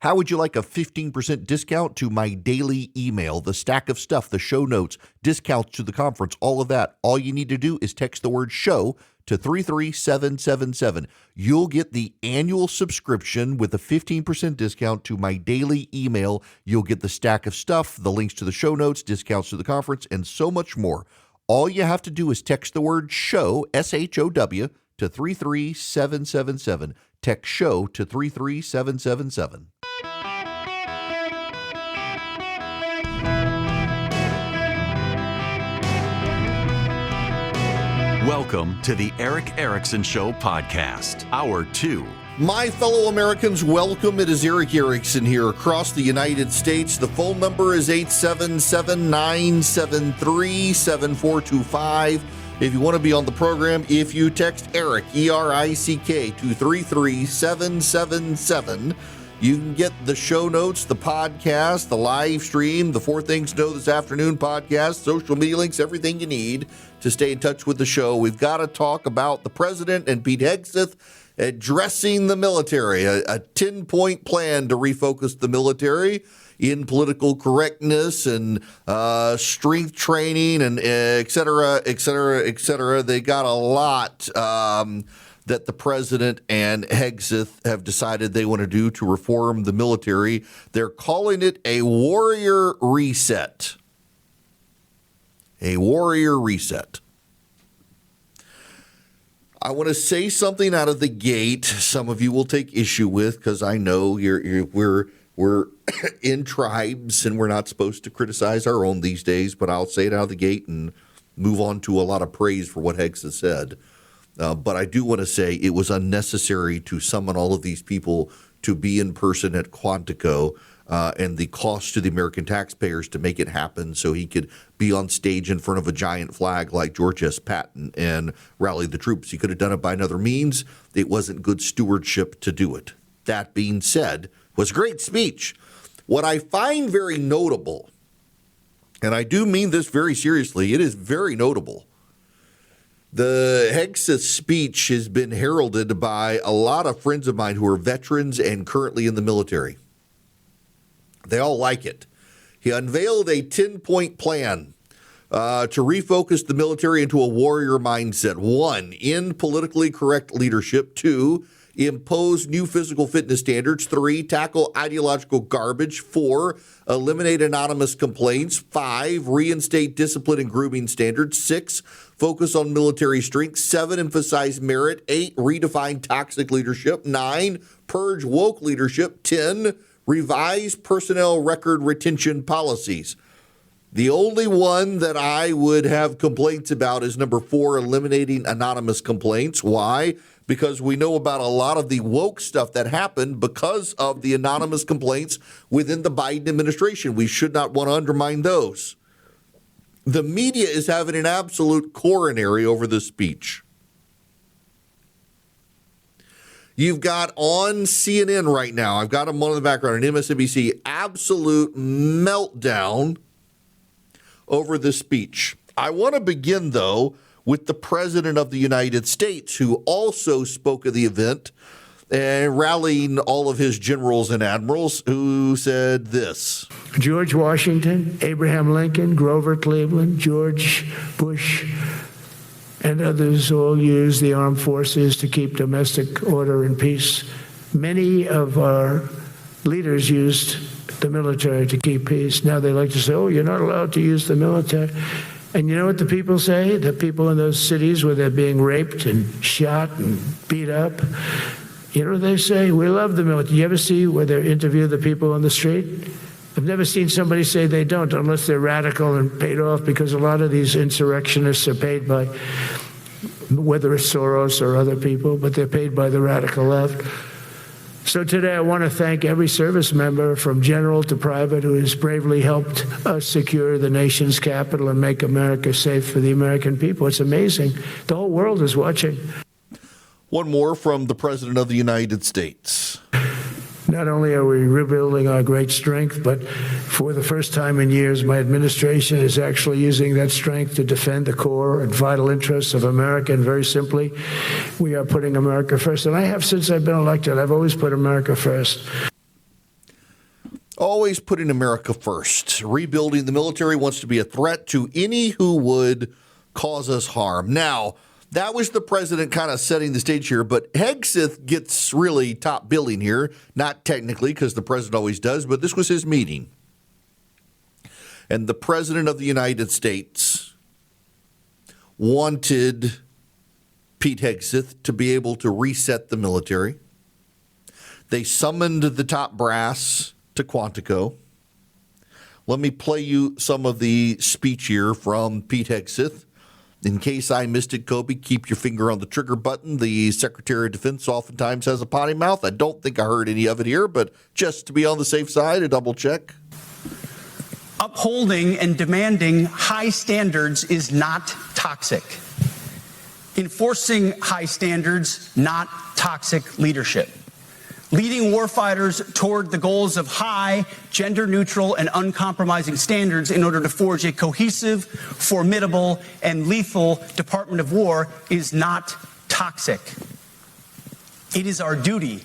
How would you like a 15% discount to my daily email, the stack of stuff, the show notes, discounts to the conference, all of that? All you need to do is text the word show to 33777. You'll get the annual subscription with a 15% discount to my daily email. You'll get the stack of stuff, the links to the show notes, discounts to the conference, and so much more. All you have to do is text the word show, SHOW, to 33777. Text show to 33777. Welcome to the Eric Erickson Show podcast, Hour 2. My fellow Americans, welcome. It is Eric Erickson here across the United States. The phone number is 877-973-7425. If you want to be on the program, if you text Eric, E-R-I-C-K, to 33777, you can get the show notes, the podcast, the live stream, the Four Things to Know This Afternoon podcast, social media links, everything you need to stay in touch with the show. We've got to talk about the president and Pete Hegseth addressing the military, a 10-point plan to refocus the military in political correctness and strength training and et cetera, et cetera, et cetera. They got a lot that the president and Hegseth have decided they want to do to reform the military. They're calling it a warrior reset. A warrior reset. I want to say something out of the gate. Some of you will take issue with, because I know we're in tribes and we're not supposed to criticize our own these days. But I'll say it out of the gate and move on to a lot of praise for what Hegseth said. But I do want to say it was unnecessary to summon all of these people to be in person at Quantico, and the cost to the American taxpayers to make it happen so he could be on stage in front of a giant flag like George S. Patton and rally the troops. He could have done it by another means. It wasn't good stewardship to do it. That being said, it was a great speech. What I find very notable, and I do mean this very seriously, it is very notable. The Hegseth speech has been heralded by a lot of friends of mine who are veterans and currently in the military. They all like it. He unveiled a 10-point plan to refocus the military into a warrior mindset. 1, end politically correct leadership. 2, impose new physical fitness standards. 3, tackle ideological garbage. 4, eliminate anonymous complaints. 5, reinstate discipline and grooming standards. 6, focus on military strength. 7, emphasize merit. 8, redefine toxic leadership. 9, purge woke leadership. 10, revise personnel record retention policies. The only one that I would have complaints about is number 4, eliminating anonymous complaints. Why? Because we know about a lot of the woke stuff that happened because of the anonymous complaints within the Biden administration. We should not want to undermine those. The media is having an absolute coronary over this speech. You've got on CNN right now, I've got them on in the background, on MSNBC, absolute meltdown over this speech. I want to begin, though, with the President of the United States, who also spoke at the event and rallying all of his generals and admirals, who said this. George Washington, Abraham Lincoln, Grover Cleveland, George Bush, and others all used the armed forces to keep domestic order and peace. Many of our leaders used the military to keep peace. Now they like to say, oh, you're not allowed to use the military. And you know what the people say? The people in those cities where they're being raped and shot and beat up, you know what they say? We love the military. You ever see where they interview the people on the street? I've never seen somebody say they don't, unless they're radical and paid off, because a lot of these insurrectionists are paid by, whether it's Soros or other people, but they're paid by the radical left. So today I want to thank every service member from general to private who has bravely helped us secure the nation's capital and make America safe for the American people. It's amazing. The whole world is watching. One more from the President of the United States. Not only are we rebuilding our great strength, but for the first time in years, my administration is actually using that strength to defend the core and vital interests of America. And very simply, we are putting America first. And I have, since I've been elected, I've always put America first. Always putting America first. Rebuilding the military wants to be a threat to any who would cause us harm. Now, that was the president kind of setting the stage here, but Hegseth gets really top billing here. Not technically, because the president always does, but this was his meeting. And the president of the United States wanted Pete Hegseth to be able to reset the military. They summoned the top brass to Quantico. Let me play you some of the speech here from Pete Hegseth. In case I missed it, Kobe, keep your finger on the trigger button. The Secretary of Defense oftentimes has a potty mouth. I don't think I heard any of it here, but just to be on the safe side, a double check. Upholding and demanding high standards is not toxic. Enforcing high standards, not toxic leadership. Leading warfighters toward the goals of high, gender-neutral, and uncompromising standards in order to forge a cohesive, formidable, and lethal Department of War is not toxic. It is our duty,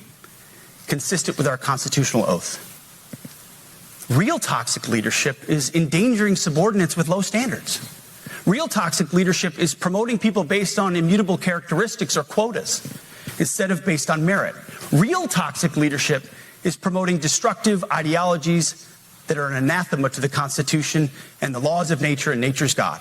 consistent with our constitutional oath. Real toxic leadership is endangering subordinates with low standards. Real toxic leadership is promoting people based on immutable characteristics or quotas instead of based on merit. Real toxic leadership is promoting destructive ideologies that are an anathema to the Constitution and the laws of nature and nature's God.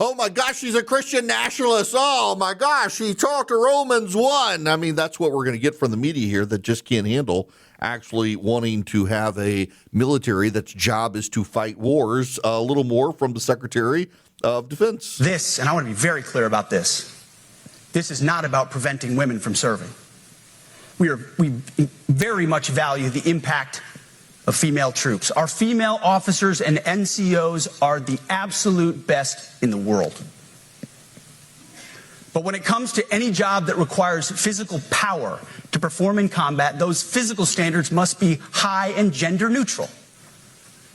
Oh my gosh, he's a Christian nationalist. Oh my gosh, he talked to Romans 1. I mean, that's what we're going to get from the media here that just can't handle actually wanting to have a military that's job is to fight wars. A little more from the Secretary of Defense. This, and I want to be very clear about this is not about preventing women from serving. We very much value the impact of female troops. Our female officers and NCOs are the absolute best in the world. But when it comes to any job that requires physical power to perform in combat, those physical standards must be high and gender neutral.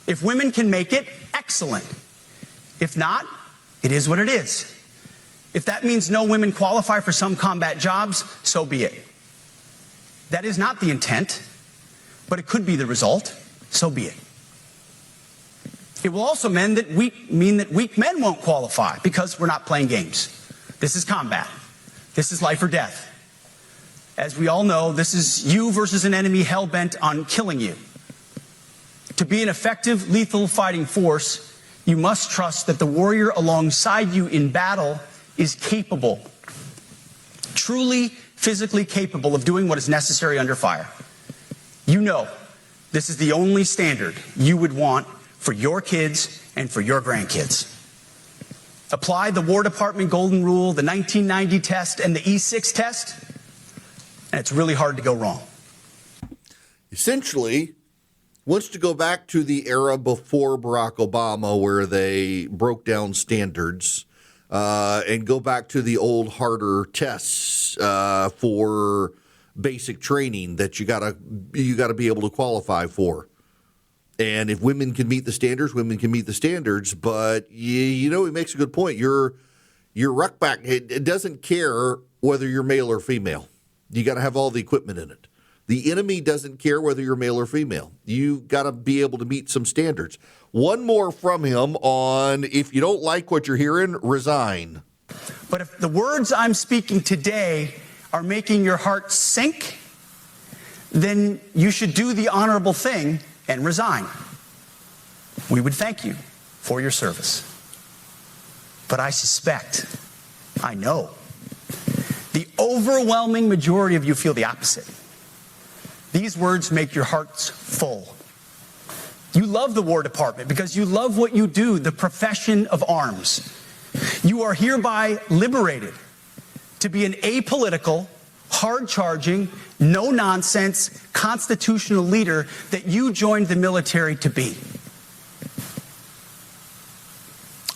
If women can make it, excellent. If not, it is what it is. If that means no women qualify for some combat jobs, so be it. That is not the intent, but it could be the result, so be it. It will also mean that weak men won't qualify because we're not playing games. This is combat. This is life or death. As we all know, this is you versus an enemy hell-bent on killing you. To be an effective, lethal fighting force, you must trust that the warrior alongside you in battle is capable, truly physically capable of doing what is necessary under fire. You know this is the only standard you would want for your kids and for your grandkids. Apply the War Department Golden Rule, the 1990 test, and the E6 test, and it's really hard to go wrong. Essentially, wants to go back to the era before Barack Obama where they broke down standards and go back to the old harder tests for basic training that you gotta be able to qualify for. And if women can meet the standards, women can meet the standards. But you know, he makes a good point. Your ruckback, it doesn't care whether you're male or female. You got to have all the equipment in it. The enemy doesn't care whether you're male or female. You got to be able to meet some standards. One more from him on if you don't like what you're hearing, resign. But if the words I'm speaking today are making your heart sink, then you should do the honorable thing and resign. We would thank you for your service. But I suspect, I know, the overwhelming majority of you feel the opposite. These words make your hearts full. You love the War Department because you love what you do, the profession of arms. You are hereby liberated to be an apolitical, hard-charging, no-nonsense, constitutional leader that you joined the military to be.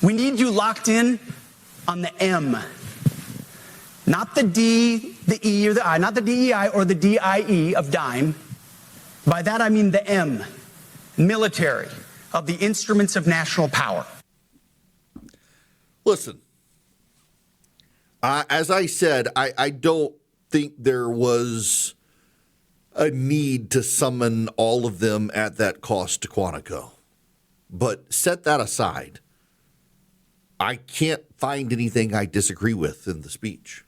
We need you locked in on the M, not the D, the E, or the I, not the DEI or the DIE of dime. By that I mean the M, military, of the instruments of national power. Listen, as I said, I don't think there was a need to summon all of them at that cost to Quantico. But set that aside. I can't find anything I disagree with in the speech,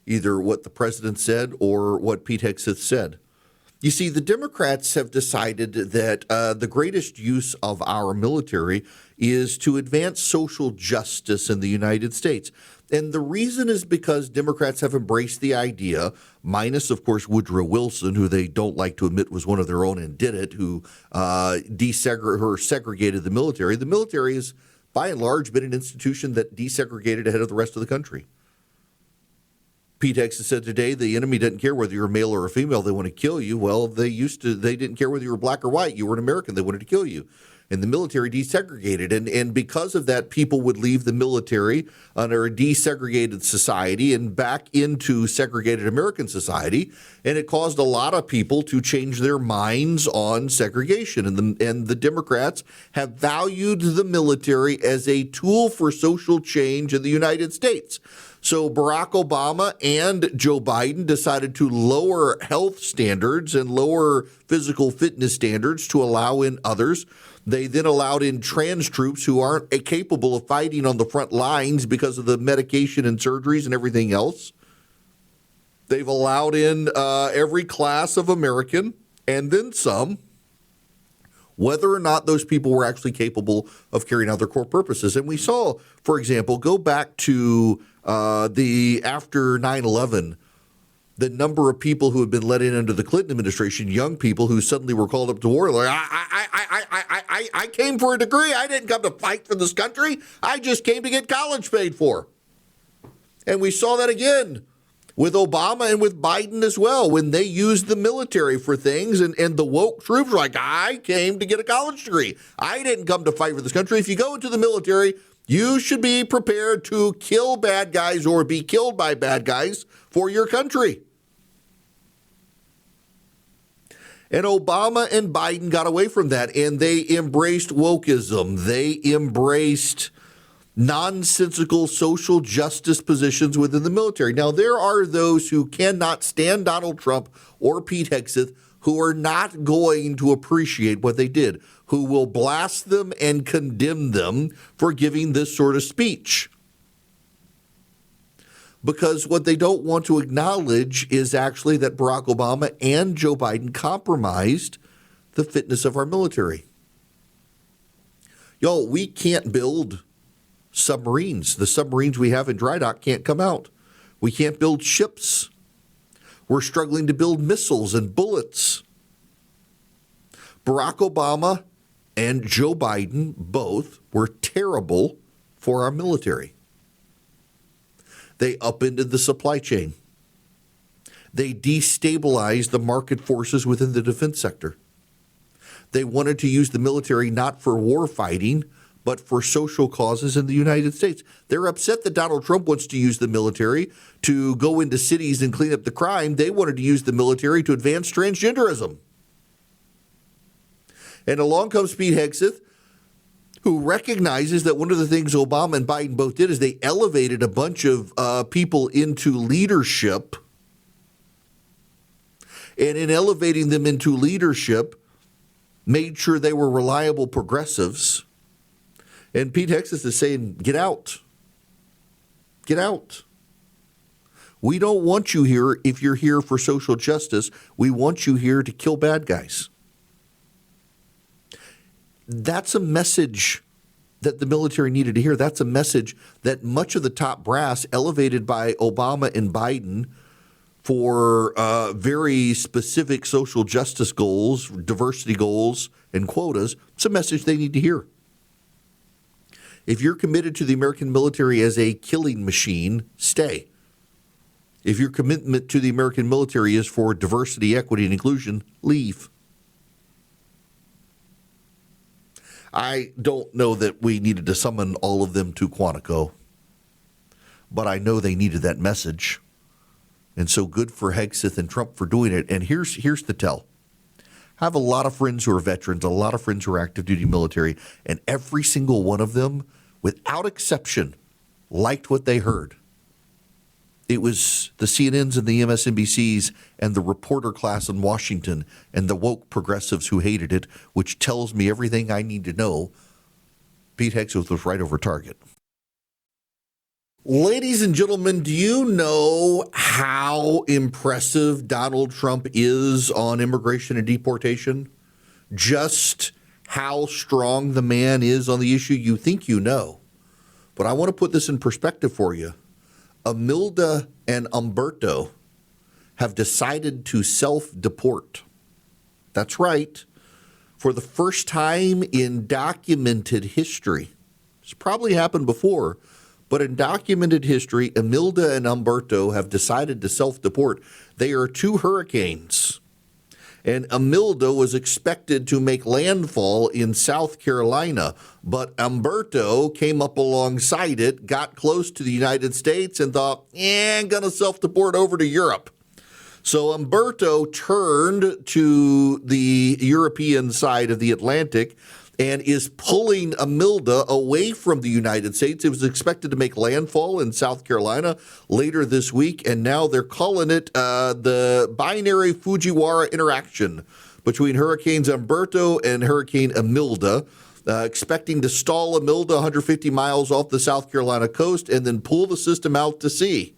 either what the president said or what Pete Hegseth said. You see, the Democrats have decided that the greatest use of our military is to advance social justice in the United States. And the reason is because Democrats have embraced the idea, minus, of course, Woodrow Wilson, who they don't like to admit was one of their own and did it, who segregated the military. The military has, by and large, been an institution that desegregated ahead of the rest of the country. Pete Hegseth said today, the enemy doesn't care whether you're a male or a female. They want to kill you. Well, they didn't care whether you were black or white. You were an American. They wanted to kill you. And the military desegregated. And because of that, people would leave the military under a desegregated society and back into segregated American society. And it caused a lot of people to change their minds on segregation. And the Democrats have valued the military as a tool for social change in the United States. So Barack Obama and Joe Biden decided to lower health standards and lower physical fitness standards to allow in others. They then allowed in trans troops who aren't capable of fighting on the front lines because of the medication and surgeries and everything else. They've allowed in every class of American and then some, whether or not those people were actually capable of carrying out their core purposes. And we saw, for example, go back to after 9/11, the number of people who had been let in under the Clinton administration, young people who suddenly were called up to war, like, I came for a degree. I didn't come to fight for this country. I just came to get college paid for. And we saw that again with Obama and with Biden as well, when they used the military for things, and the woke troops were like, I came to get a college degree. I didn't come to fight for this country. If you go into the military, you should be prepared to kill bad guys or be killed by bad guys for your country. And Obama and Biden got away from that, and they embraced wokeism. They embraced nonsensical social justice positions within the military. Now, there are those who cannot stand Donald Trump or Pete Hegseth who are not going to appreciate what they did, who will blast them and condemn them for giving this sort of speech. Because what they don't want to acknowledge is actually that Barack Obama and Joe Biden compromised the fitness of our military. Y'all, we can't build submarines. The submarines we have in dry dock can't come out. We can't build ships. We're struggling to build missiles and bullets. Barack Obama and Joe Biden both were terrible for our military. They upended the supply chain. They destabilized the market forces within the defense sector. They wanted to use the military not for war fighting, but for social causes in the United States. They're upset that Donald Trump wants to use the military to go into cities and clean up the crime. They wanted to use the military to advance transgenderism. And along comes Pete Hegseth, who recognizes that one of the things Obama and Biden both did is they elevated a bunch of people into leadership. And in elevating them into leadership, made sure they were reliable progressives. And Pete Hegseth is saying, get out. Get out. We don't want you here if you're here for social justice. We want you here to kill bad guys. That's a message that the military needed to hear. That's a message that much of the top brass, elevated by Obama and Biden for very specific social justice goals, diversity goals, and quotas, it's a message they need to hear. If you're committed to the American military as a killing machine, stay. If your commitment to the American military is for diversity, equity, and inclusion, leave. I don't know that we needed to summon all of them to Quantico, but I know they needed that message. And so good for Hegseth and Trump for doing it. And here's the tell. I have a lot of friends who are veterans, a lot of friends who are active duty military, and every single one of them, without exception, liked what they heard. It was the CNNs and the MSNBCs and the reporter class in Washington and the woke progressives who hated it, which tells me everything I need to know. Pete Hegseth was right over target. Ladies and gentlemen, do you know how impressive Donald Trump is on immigration and deportation? Just how strong the man is on the issue? You think you know. But I want to put this in perspective for you. Imelda and Umberto have decided to self-deport. That's right. For the first time in documented history. It's probably happened before, but in documented history, Imelda and Umberto have decided to self-deport. They are two hurricanes. And Imelda was expected to make landfall in South Carolina, but Umberto came up alongside it, got close to the United States, and thought, I'm going to self-deport over to Europe. So Umberto turned to the European side of the Atlantic and is pulling Imelda away from the United States. It was expected to make landfall in South Carolina later this week, and now they're calling it the binary Fujiwara interaction between Hurricanes Umberto and Hurricane Imelda, expecting to stall Imelda 150 miles off the South Carolina coast and then pull the system out to sea.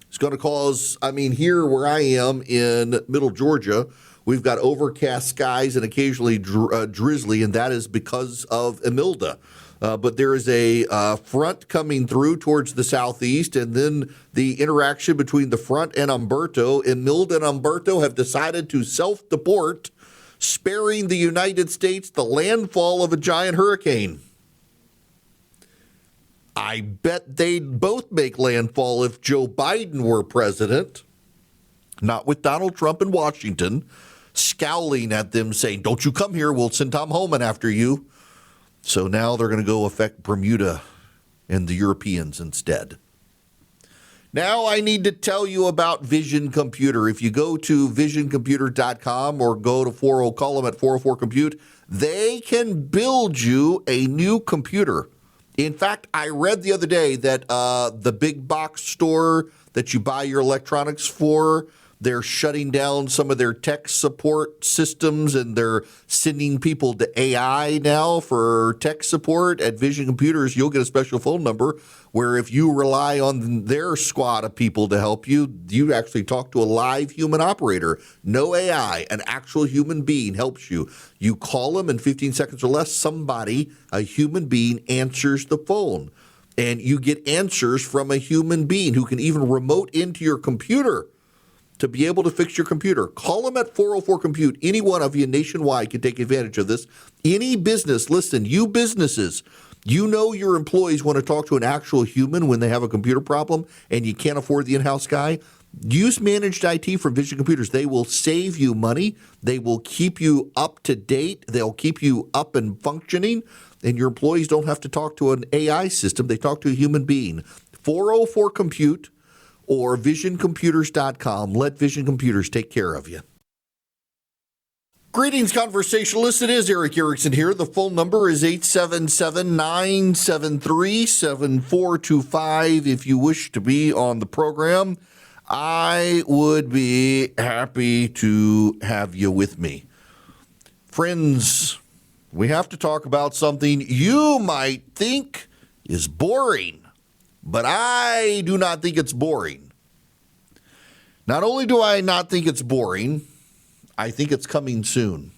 It's going to cause, here where I am in middle Georgia, we've got overcast skies and occasionally drizzly, and that is because of Imelda. But there is a front coming through towards the southeast, and then the interaction between the front and Umberto. Imelda and Umberto have decided to self-deport, sparing the United States the landfall of a giant hurricane. I bet they'd both make landfall if Joe Biden were president, not with Donald Trump in Washington, scowling at them saying, don't you come here, we'll send Tom Homan after you. So now they're going to go affect Bermuda and the Europeans instead. Now I need to tell you about Vision Computer. If you go to visioncomputer.com or go to call them at 404 Compute, they can build you a new computer. In fact, I read the other day that the big box store that you buy your electronics for, they're shutting down some of their tech support systems, and they're sending people to AI now for tech support. At Vision Computers, you'll get a special phone number where if you rely on their squad of people to help you, you actually talk to a live human operator. No AI, an actual human being helps you. You call them in 15 seconds or less, somebody, a human being, answers the phone. And you get answers from a human being who can even remote into your computer to be able to fix your computer. Call them at 404 Compute. Any one of you nationwide can take advantage of this. Any business, listen, you businesses, you know your employees want to talk to an actual human when they have a computer problem and you can't afford the in-house guy. Use managed IT from Vision Computers. They will save you money. They will keep you up to date. They'll keep you up and functioning. And your employees don't have to talk to an AI system. They talk to a human being. 404 Compute. Or visioncomputers.com. Let Vision Computers take care of you. Greetings, conversationalists. It is Eric Erickson here. The phone number is 877-973-7425. If you wish to be on the program, I would be happy to have you with me. Friends, we have to talk about something you might think is boring. But I do not think it's boring. Not only do I not think it's boring, I think it's coming soon.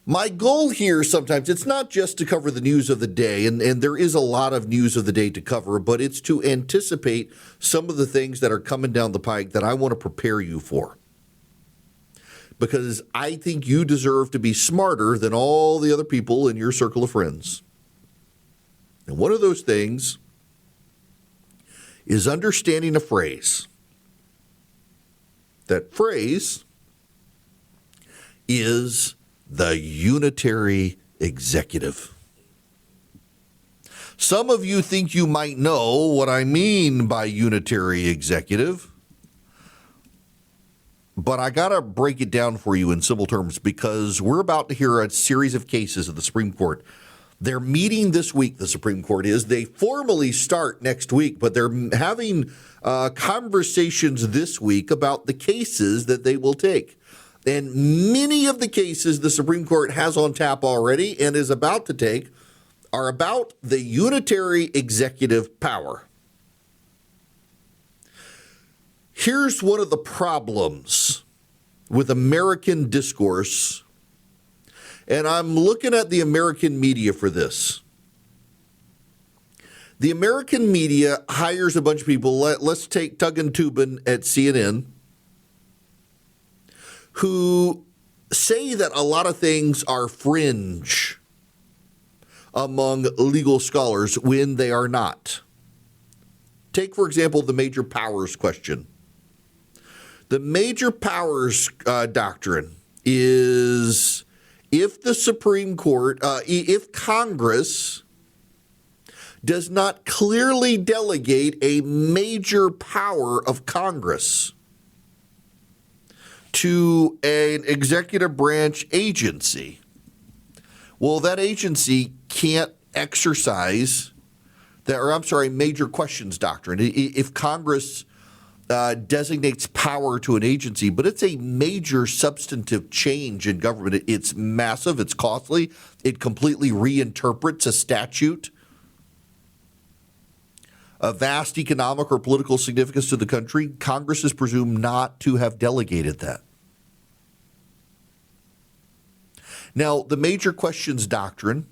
My goal here sometimes, it's not just to cover the news of the day, and there is a lot of news of the day to cover, but it's to anticipate some of the things that are coming down the pike that I want to prepare you for. Because I think you deserve to be smarter than all the other people in your circle of friends. And one of those things is understanding a phrase. That phrase is the unitary executive. Some of you think you might know what I mean by unitary executive, but I got to break it down for you in simple terms because we're about to hear a series of cases of the Supreme Court They're meeting this week, the Supreme Court is. They formally start next week, but they're having conversations this week about the cases that they will take. And many of the cases the Supreme Court has on tap already and is about to take are about the unitary executive power. Here's one of the problems with American discourse, and I'm looking at the American media for this. The American media hires a bunch of people, let's take Tug and Tubin at CNN, who say that a lot of things are fringe among legal scholars when they are not. Take, for example, the major powers question. The major powers doctrine is if the Supreme Court, if Congress does not clearly delegate a major power of Congress to an executive branch agency, well, that agency can't exercise major questions doctrine. If Congress designates power to an agency, but it's a major substantive change in government. It's massive. It's costly. It completely reinterprets a statute. A vast economic or political significance to the country. Congress is presumed not to have delegated that. Now, the major questions doctrine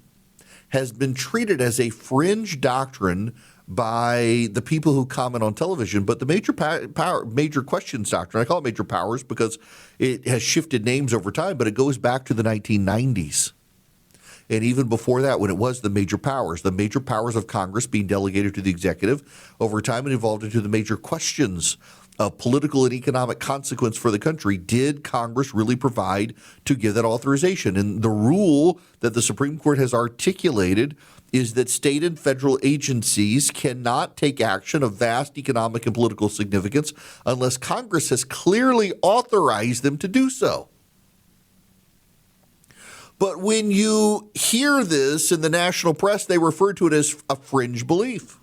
has been treated as a fringe doctrine by the people who comment on television, but the major questions doctrine, I call it major powers because it has shifted names over time, but it goes back to the 1990s. And even before that, when it was the major powers of Congress being delegated to the executive, over time it evolved into the major questions of political and economic consequence for the country. Did Congress really provide to give that authorization? And the rule that the Supreme Court has articulated is that state and federal agencies cannot take action of vast economic and political significance unless Congress has clearly authorized them to do so. But when you hear this in the national press, they refer to it as a fringe belief.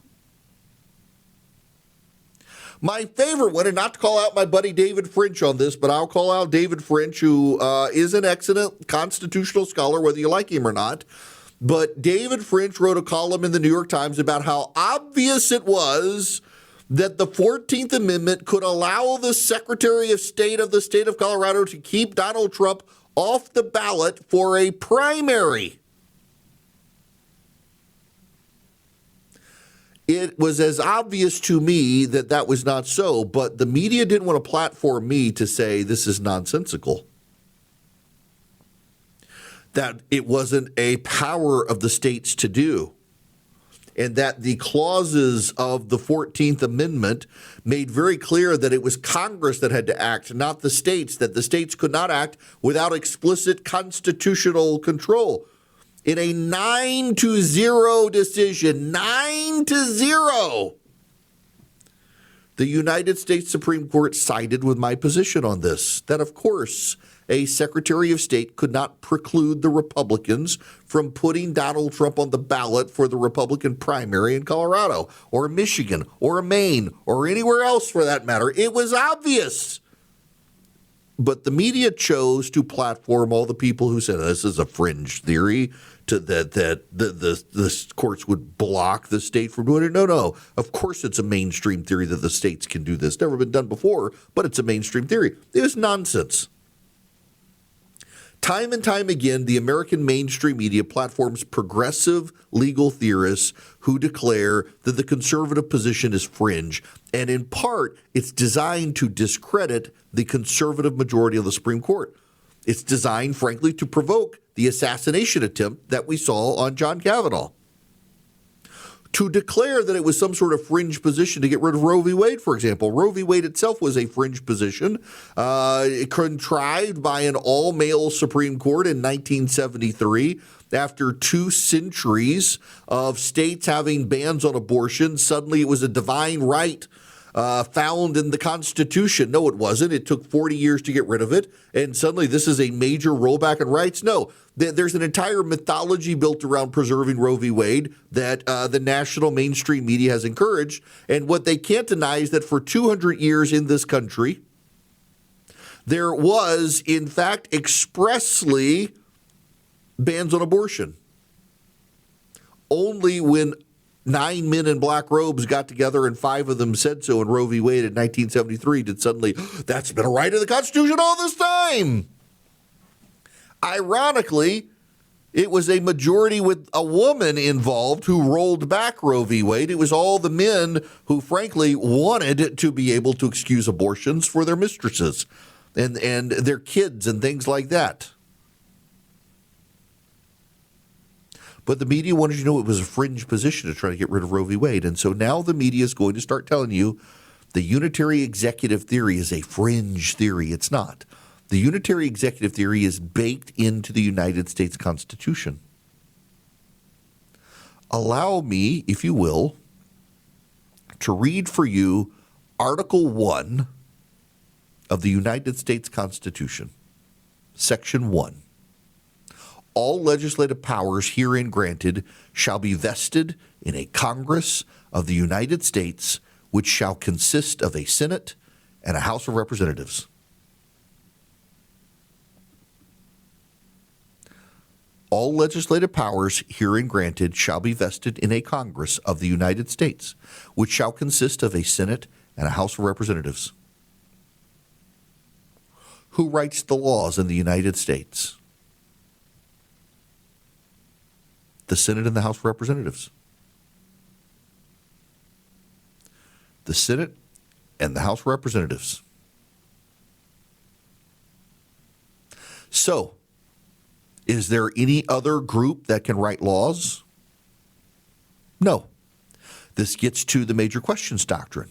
My favorite one, and not to call out my buddy David French on this, but I'll call out David French, who is an excellent constitutional scholar, whether you like him or not. But David French wrote a column in the New York Times about how obvious it was that the 14th Amendment could allow the Secretary of State of the state of Colorado to keep Donald Trump off the ballot for a primary. It was as obvious to me that that was not so, but the media didn't want to platform me to say this is nonsensical. That it wasn't a power of the states to do, and that the clauses of the 14th Amendment made very clear that it was Congress that had to act, not the states, that the states could not act without explicit constitutional control. In a 9-0 decision, 9-0, the United States Supreme Court sided with my position on this, that of course a Secretary of State could not preclude the Republicans from putting Donald Trump on the ballot for the Republican primary in Colorado or Michigan or Maine or anywhere else for that matter. It was obvious. But the media chose to platform all the people who said this is a fringe theory, to that the courts would block the state from doing it. No. Of course it's a mainstream theory that the states can do this. Never been done before, but it's a mainstream theory. It was nonsense. Time and time again, the American mainstream media platforms progressive legal theorists who declare that the conservative position is fringe. And in part, it's designed to discredit the conservative majority of the Supreme Court. It's designed, frankly, to provoke the assassination attempt that we saw on John Kavanaugh. To declare that it was some sort of fringe position to get rid of Roe v. Wade, for example. Roe v. Wade itself was a fringe position, contrived by an all-male Supreme Court in 1973 after 2 centuries of states having bans on abortion. Suddenly it was a divine right found in the Constitution. No, it wasn't. It took 40 years to get rid of it, and suddenly this is a major rollback in rights. No, there's an entire mythology built around preserving Roe v. Wade that the national mainstream media has encouraged, and what they can't deny is that for 200 years in this country, there was, in fact, expressly bans on abortion. Only when 9 men in black robes got together and 5 of them said so in Roe v. Wade in 1973 did suddenly, that's been a right of the Constitution all this time. Ironically, it was a majority with a woman involved who rolled back Roe v. Wade. It was all the men who, frankly, wanted to be able to excuse abortions for their mistresses and their kids and things like that. But the media wanted you to know it was a fringe position to try to get rid of Roe v. Wade. And so now the media is going to start telling you the unitary executive theory is a fringe theory. It's not. The unitary executive theory is baked into the United States Constitution. Allow me, if you will, to read for you Article 1 of the United States Constitution, Section 1. All legislative powers herein granted shall be vested in a Congress of the United States, which shall consist of a Senate and a House of Representatives. All legislative powers herein granted shall be vested in a Congress of the United States, which shall consist of a Senate and a House of Representatives. Who writes the laws in the United States? The Senate and the House of Representatives. The Senate and the House of Representatives. So, is there any other group that can write laws? No. This gets to the major questions doctrine.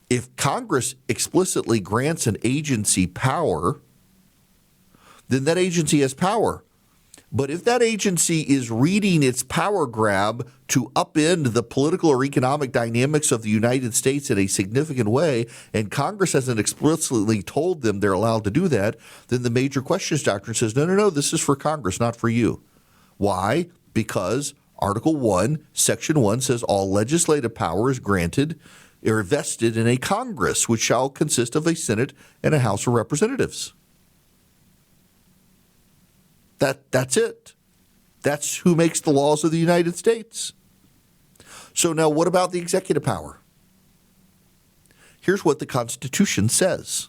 If Congress explicitly grants an agency power, then that agency has power. But if that agency is reading its power grab to upend the political or economic dynamics of the United States in a significant way, and Congress hasn't explicitly told them they're allowed to do that, then the major questions doctrine says, no, this is for Congress, not for you. Why? Because Article 1, Section 1 says all legislative power is granted or vested in a Congress, which shall consist of a Senate and a House of Representatives. That's it. That's who makes the laws of the United States. So now what about the executive power? Here's what the Constitution says.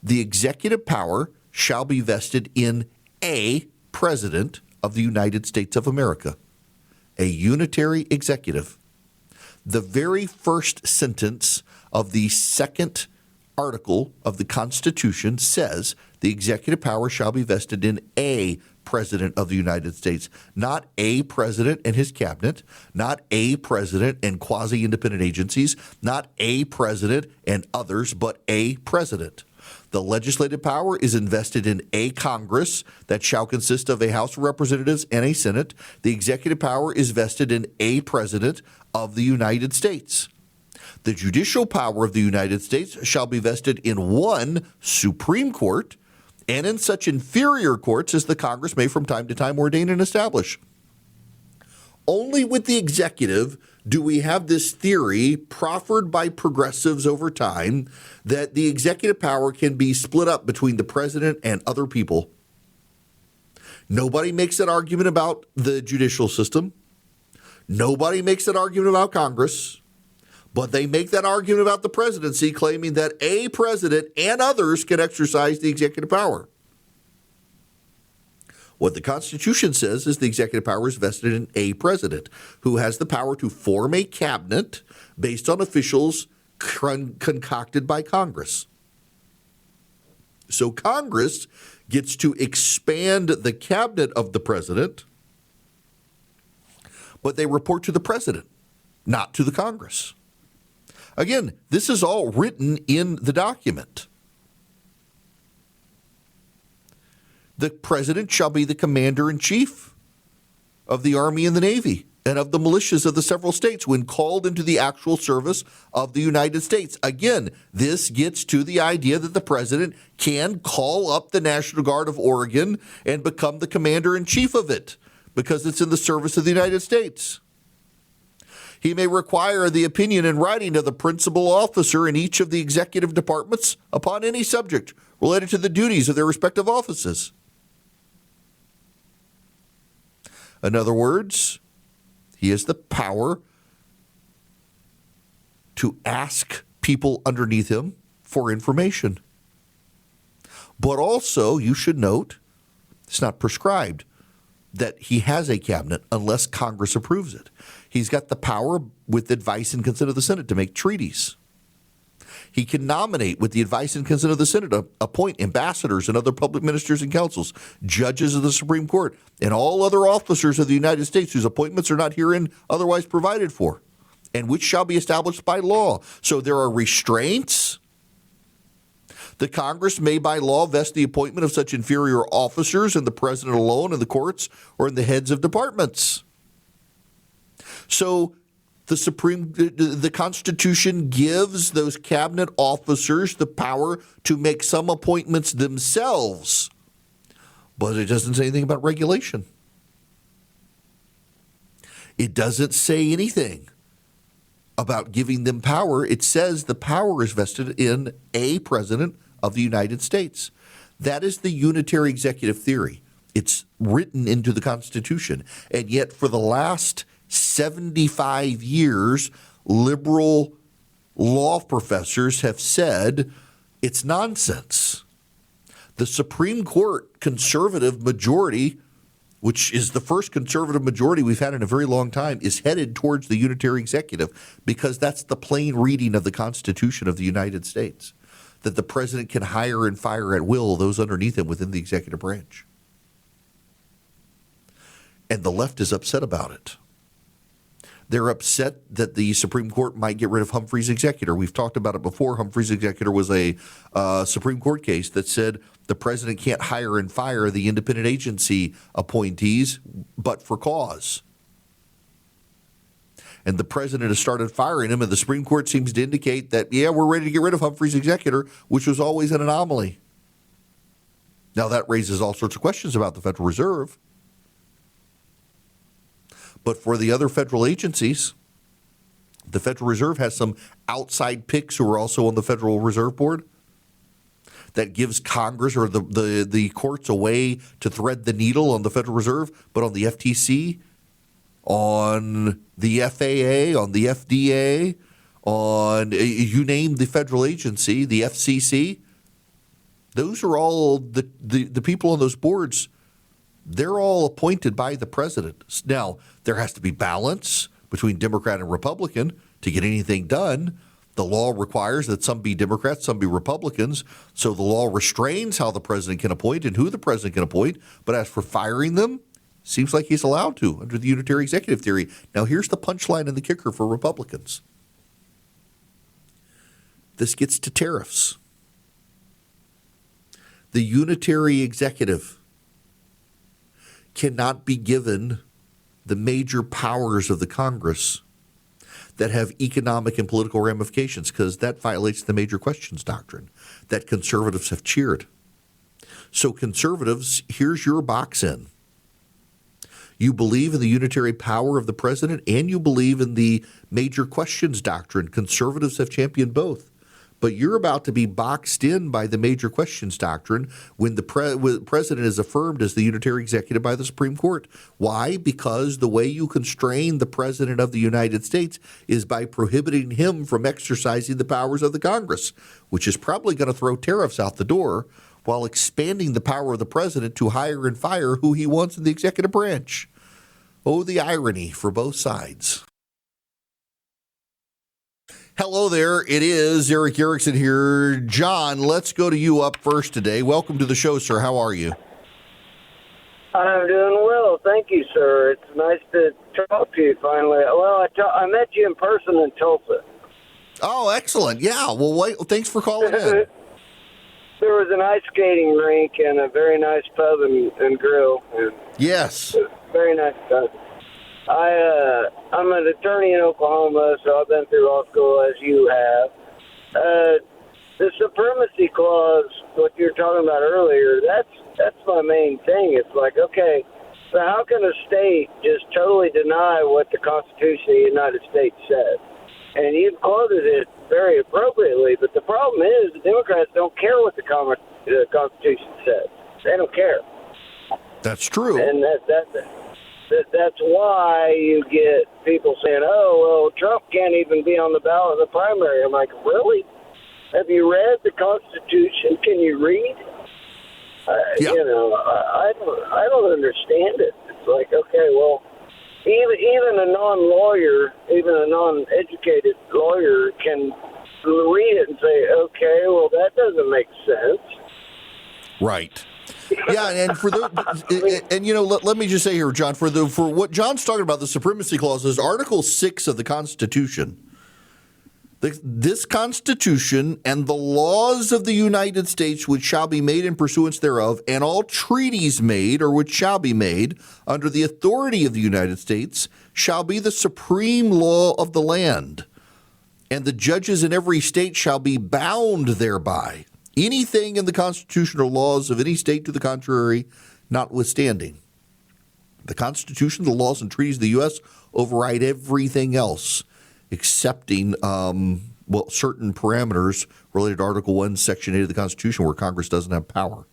The executive power shall be vested in a president of the United States of America, a unitary executive. The very first sentence of the second article of the Constitution says the executive power shall be vested in a president of the United States, not a president and his cabinet, not a president and quasi-independent agencies, not a president and others, but a president. The legislative power is invested in a Congress that shall consist of a House of Representatives and a Senate. The executive power is vested in a president of the United States. The judicial power of the United States shall be vested in one Supreme Court and in such inferior courts as the Congress may from time to time ordain and establish. Only with the executive do we have this theory proffered by progressives over time that the executive power can be split up between the president and other people. Nobody makes that argument about the judicial system. Nobody makes that argument about Congress. But they make that argument about the presidency, claiming that a president and others can exercise the executive power. What the Constitution says is the executive power is vested in a president who has the power to form a cabinet based on officials concocted by Congress. So Congress gets to expand the cabinet of the president, but they report to the president, not to the Congress. Again, this is all written in the document. The president shall be the commander-in-chief of the Army and the Navy. and of the militias of the several states when called into the actual service of the United States. Again, this gets to the idea that the president can call up the National Guard of Oregon and become the commander-in-chief of it because it's in the service of the United States. He may require the opinion in writing of the principal officer in each of the executive departments upon any subject related to the duties of their respective offices. In other words, he has the power to ask people underneath him for information. But also, you should note, it's not prescribed that he has a cabinet unless Congress approves it. He's got the power, with advice and consent of the Senate, to make treaties. He can nominate, with the advice and consent of the Senate, appoint ambassadors and other public ministers and councils, judges of the Supreme Court, and all other officers of the United States whose appointments are not herein otherwise provided for, and which shall be established by law. So there are restraints. The Congress may by law vest the appointment of such inferior officers in the president alone, in the courts, or in the heads of departments. So the Constitution gives those cabinet officers the power to make some appointments themselves, but it doesn't say anything about regulation. It doesn't say anything about giving them power. It says the power is vested in a president of the United States. That is the unitary executive theory. It's written into the Constitution. And yet for the last 75 years, liberal law professors have said it's nonsense. The Supreme Court conservative majority, which is the first conservative majority we've had in a very long time, is headed towards the unitary executive because that's the plain reading of the Constitution of the United States, that the president can hire and fire at will those underneath him within the executive branch. And the left is upset about it. They're upset that the Supreme Court might get rid of Humphrey's executor. We've talked about it before. Humphrey's executor was a Supreme Court case that said the president can't hire and fire the independent agency appointees but for cause. And the president has started firing him, and the Supreme Court seems to indicate that, yeah, we're ready to get rid of Humphrey's executor, which was always an anomaly. Now, that raises all sorts of questions about the Federal Reserve. But for the other federal agencies, the Federal Reserve has some outside picks who are also on the Federal Reserve Board that gives Congress or the courts a way to thread the needle on the Federal Reserve, but on the FTC, on the FAA, on the FDA, on you name the federal agency, the FCC, those are all the people on those boards. They're all appointed by the president. Now, there has to be balance between Democrat and Republican to get anything done. The law requires that some be Democrats, some be Republicans. So the law restrains how the president can appoint and who the president can appoint. But as for firing them, seems like he's allowed to under the unitary executive theory. Now, here's the punchline and the kicker for Republicans. This gets to tariffs. The unitary executive cannot be given the major powers of the Congress that have economic and political ramifications, because that violates the major questions doctrine that conservatives have cheered. So conservatives, here's your box in. You believe in the unitary power of the president and you believe in the major questions doctrine. Conservatives have championed both. But you're about to be boxed in by the major questions doctrine when the president is affirmed as the unitary executive by the Supreme Court. Why? Because the way you constrain the president of the United States is by prohibiting him from exercising the powers of the Congress, which is probably going to throw tariffs out the door while expanding the power of the president to hire and fire who he wants in the executive branch. Oh, the irony for both sides. Hello there. It is Eric Erickson here. John, let's go to you up first today. Welcome to the show, sir. How are you? I'm doing well. Thank you, sir. It's nice to talk to you finally. Well, I met you in person in Tulsa. Oh, excellent. Yeah. Well, thanks for calling in. There was an ice skating rink and a very nice pub and grill. And yes. very nice stuff. I'm an attorney in Oklahoma, so I've been through law school as you have. The supremacy clause, what you were talking about earlier, that's my main thing. It's like, okay, so how can a state just totally deny what the Constitution of the United States says? And you've quoted it very appropriately, but the problem is the Democrats don't care what the Constitution says. They don't care. That's true. And that's why you get people saying, oh, well, Trump can't even be on the ballot in the primary. I'm like, really? Have you read the Constitution? Can you read? Yeah. You know, I don't understand it. It's like, okay, well, even a non-lawyer, even a non-educated lawyer can read it and say, okay, well, that doesn't make sense. Right. Yeah, and for and you know, let me just say here, John, for what John's talking about, the supremacy clause is Article 6 of the Constitution. This Constitution and the laws of the United States which shall be made in pursuance thereof, and all treaties made or which shall be made under the authority of the United States shall be the supreme law of the land, and the judges in every state shall be bound thereby. Anything in the Constitution or laws of any state to the contrary, notwithstanding. The Constitution, the laws, and treaties of the U.S. override everything else, excepting certain parameters related to Article 1, Section 8 of the Constitution, where Congress doesn't have power.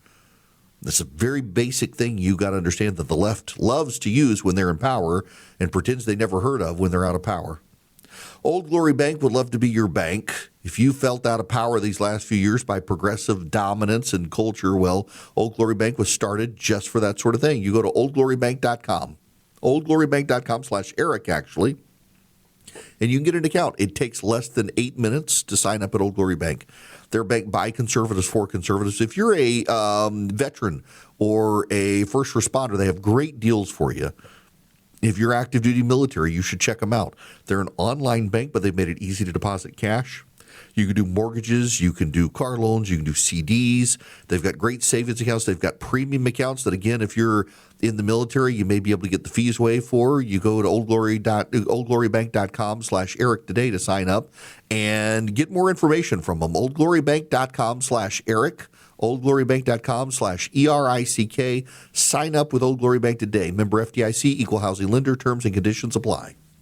That's a very basic thing you got to understand that the left loves to use when they're in power and pretends they never heard of when they're out of power. Old Glory Bank would love to be your bank. If you felt out of power these last few years by progressive dominance and culture, well, Old Glory Bank was started just for that sort of thing. You go to oldglorybank.com, oldglorybank.com/Eric, actually, and you can get an account. It takes less than 8 minutes to sign up at Old Glory Bank. They're a bank by conservatives for conservatives. If you're a veteran or a first responder, they have great deals for you. If you're active duty military, you should check them out. They're an online bank, but they've made it easy to deposit cash. You can do mortgages, you can do car loans, you can do CDs. They've got great savings accounts. They've got premium accounts that, again, if you're in the military, you may be able to get the fees waived for. You go to oldglorybank.com/Eric today to sign up and get more information from them. oldglorybank.com/Eric. oldglorybank.com/ERICK. Sign up with Old Glory Bank today. Member FDIC, equal housing lender. Terms and conditions apply.